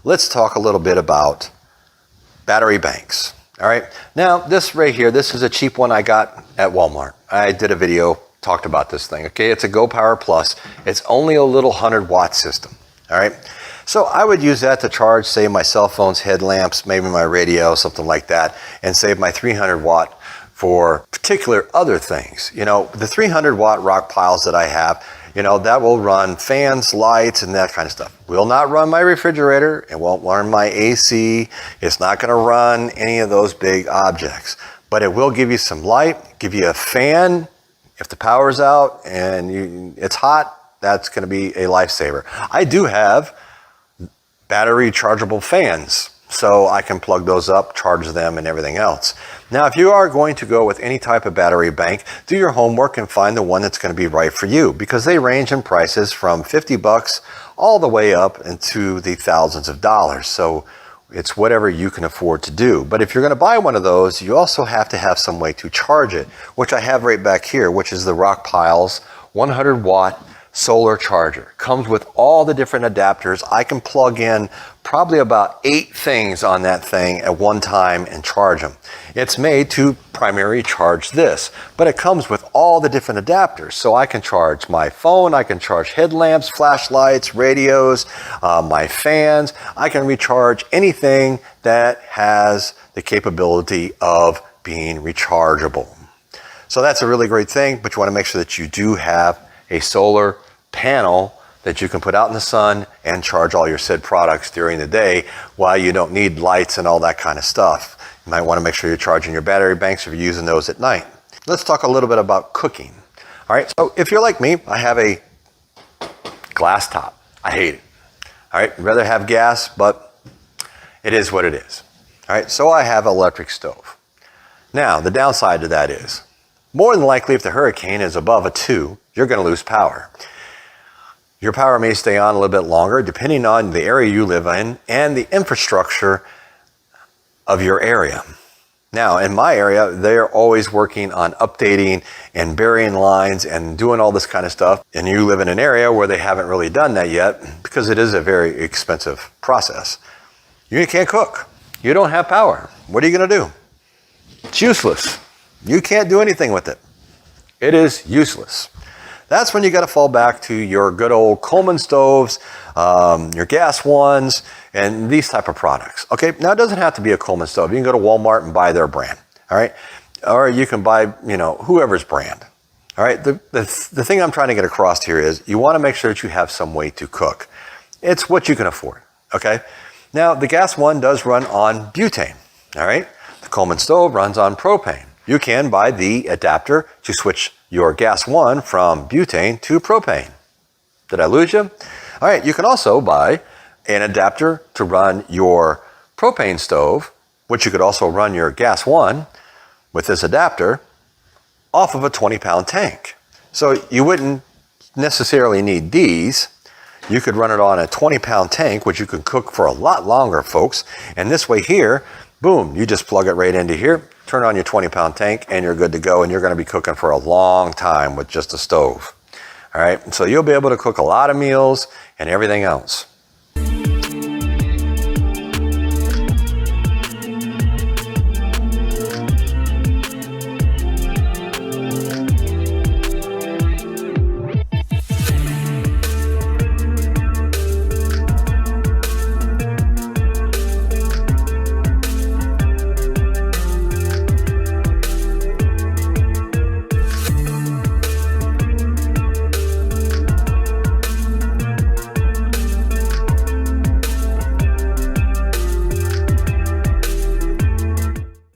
let's talk a little bit about battery banks. All right, now this right here, this is a cheap one I got at Walmart. I did a video, talked about this thing, okay? It's a Go Power Plus. It's only a little 100-watt system, all right? So I would use that to charge, say, my cell phone's headlamps, maybe my radio, something like that, and save my 300-watt for particular other things. You know, the 300-watt rock piles that I have, you know, that will run fans, lights, and that kind of stuff. Will not run my refrigerator. It won't run my AC. It's not going to run any of those big objects. But it will give you some light, give you a fan. If the power's out and it's hot, that's going to be a lifesaver. I do have battery chargeable fans, so I can plug those up, charge them, and everything else. Now, if you are going to go with any type of battery bank, do your homework and find the one that's going to be right for you, because they range in prices from $50 all the way up into the thousands of dollars. So it's whatever you can afford to do. But if you're going to buy one of those, you also have to have some way to charge it, which I have right back here, which is the Rockpiles 100-watt solar charger. Comes with all the different adapters. I can plug in probably about 8 things on that thing at one time and charge them. It's made to primarily charge this, but it comes with all the different adapters. So I can charge my phone, I can charge headlamps, flashlights, radios, my fans. I can recharge anything that has the capability of being rechargeable. So that's a really great thing, but you want to make sure that you do have a solar panel that you can put out in the sun and charge all your said products during the day while you don't need lights and all that kind of stuff. You might want to make sure you're charging your battery banks if you're using those at night. Let's talk a little bit about cooking. All right, so if you're like me, I have a glass top. I hate it. All right, I'd rather have gas, but it is what it is. All right, so I have an electric stove. Now, the downside to that is, more than likely, if the hurricane is above a 2, you're going to lose power. Your power may stay on a little bit longer depending on the area you live in and the infrastructure of your area. Now, in my area, they're always working on updating and burying lines and doing all this kind of stuff. And you live in an area where they haven't really done that yet because it is a very expensive process. You can't cook. You don't have power. What are you going to do? It's useless. You can't do anything with it. It is useless. That's when you got to fall back to your good old Coleman stoves, your gas ones, and these type of products. Okay, now it doesn't have to be a Coleman stove. You can go to Walmart and buy their brand, all right? Or you can buy, you know, whoever's brand, all right? The thing I'm trying to get across here is you want to make sure that you have some way to cook. It's what you can afford, okay? Now, the gas one does run on butane, all right? The Coleman stove runs on propane. You can buy the adapter to switch your gas one from butane to propane. Did I lose you? All right, you can also buy an adapter to run your propane stove, which you could also run your gas one with this adapter off of a 20-pound tank. So you wouldn't necessarily need these. You could run it on a 20-pound tank, which you could cook for a lot longer, folks. And this way here, boom, you just plug it right into here, turn on your 20-pound tank, and you're good to go, and you're going to be cooking for a long time with just a stove. All right, so you'll be able to cook a lot of meals and everything else.